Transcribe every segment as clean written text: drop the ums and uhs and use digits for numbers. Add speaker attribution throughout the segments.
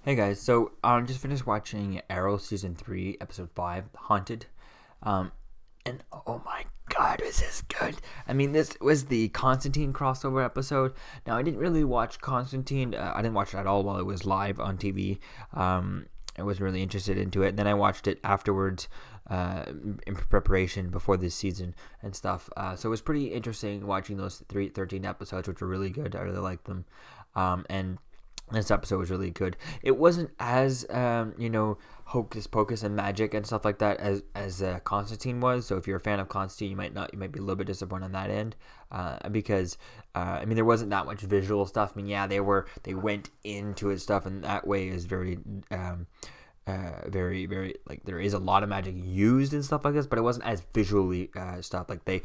Speaker 1: Hey guys, so I just finished watching Arrow season 3, episode 5, Haunted. Um, and oh my god, was this good? I mean, this was the Constantine crossover episode. Now, I didn't really watch Constantine. I didn't watch it at all while it was live on TV. I was really interested into it. Then I watched it afterwards in preparation before this season and stuff. So it was pretty interesting watching those 13 episodes, which were really good. I really liked them. And this episode was really good. It wasn't as hocus pocus and magic and stuff like that as Constantine was. So if you're a fan of Constantine, you might be a little bit disappointed on that end, because I mean there wasn't that much visual stuff. I mean they went into it stuff, and that way is very very like there is a lot of magic used and stuff like this, but it wasn't as visually stuff. Like they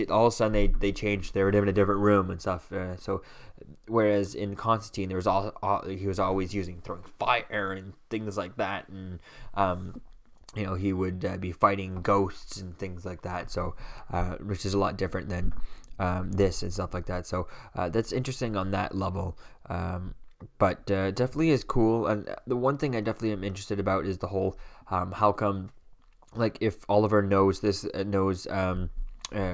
Speaker 1: all of a sudden they changed, they were in a different room and stuff. So whereas in Constantine there was he was always throwing fire and things like that, and he would be fighting ghosts and things like that. So which is a lot different than this and stuff like that. So that's interesting on that level. But definitely is cool. And the one thing I definitely am interested about is the whole how come, like, if Oliver knows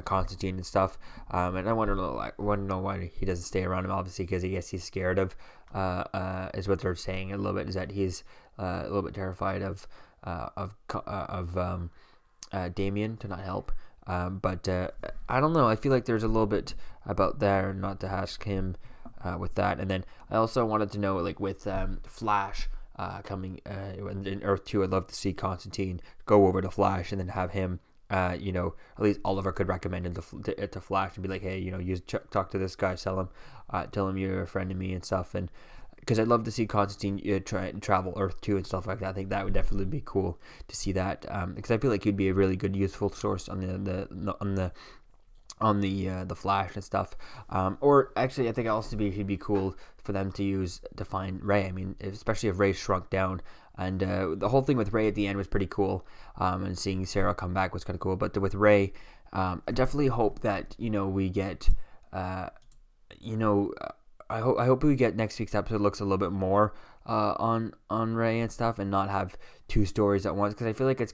Speaker 1: Constantine and stuff, and I want to know why he doesn't stay around him. Obviously, because I guess he's scared of is what they're saying a little bit, is that he's a little bit terrified of Damien to not help. But I don't know. I feel like there's a little bit about there not to ask him with that. And then I also wanted to know, like, with Flash coming in Earth 2, I'd love to see Constantine go over to Flash and then have him, at least Oliver could recommend him to Flash and be like, hey, you talk to this guy, tell him you're a friend of me and stuff. And because I'd love to see Constantine try and travel Earth 2 and stuff like that. I think that would definitely be cool to see that, because I feel like he'd be a really good, useful source on the Flash and stuff. Or actually, I think he'd be cool for them to use to find Ray. I mean, especially if Ray shrunk down. And the whole thing with Ray at the end was pretty cool. And seeing Sarah come back was kind of cool. But with Ray, I definitely hope that we get, I hope we get next week's episode looks a little bit more on Ray and stuff, and not have two stories at once, because I feel like it's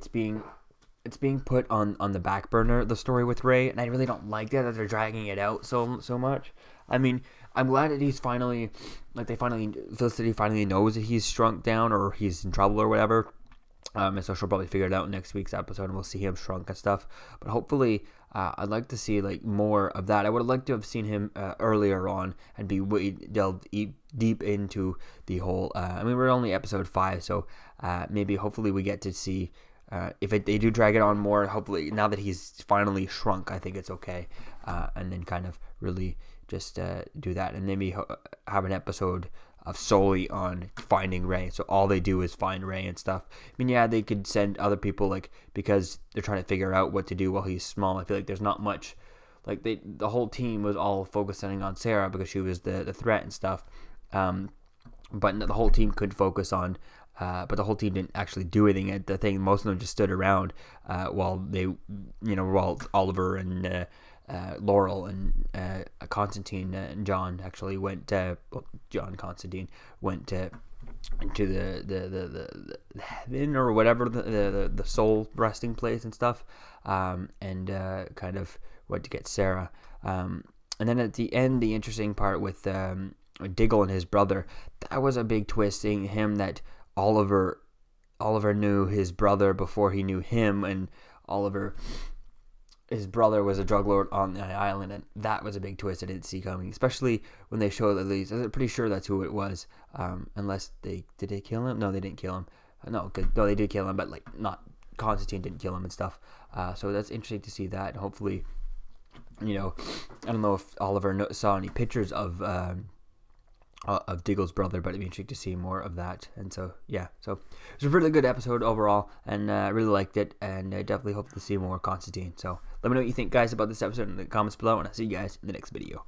Speaker 1: being put on the back burner, the story with Ray, and I really don't like that they're dragging it out so much. I mean, I'm glad that Felicity finally knows that he's shrunk down or he's in trouble or whatever. And so she'll probably figure it out in next week's episode, and we'll see him shrunk and stuff. But hopefully, I'd like to see like more of that. I would have liked to have seen him earlier on and delved deep into the whole. I mean, we're only episode 5, so hopefully we get to see. If they do drag it on more, hopefully now that he's finally shrunk, I think it's okay. And then kind of really just do that, and maybe have an episode of solely on finding Ray. So all they do is find Ray and stuff. I mean, yeah, they could send other people, like, because they're trying to figure out what to do while he's small. I feel like there's not much, like the whole team was all focusing on Sarah because she was the threat and stuff. But the whole team could focus on. But the whole team didn't actually do anything at the thing. Most of them just stood around while Oliver and Laurel and Constantine and John actually went. John Constantine went into the heaven or whatever, the soul resting place and stuff, and kind of went to get Sarah. And then at the end, the interesting part with Diggle and his brother, that was a big twist, seeing him that Oliver knew his brother before he knew him, and his brother was a drug lord on the island, and that was a big twist I didn't see coming, especially when they showed at least. I'm pretty sure that's who it was, unless did they kill him? No, they didn't kill him. No, they did kill him, but like not Constantine didn't kill him and stuff. So that's interesting to see that. Hopefully, I don't know if Oliver saw any pictures of Diggle's brother, but it'd be interesting to see more of that. And so yeah, so it was a really good episode overall, and I really liked it, and I definitely hope to see more Constantine. So let me know what you think, guys, about this episode in the comments below, and I'll see you guys in the next video.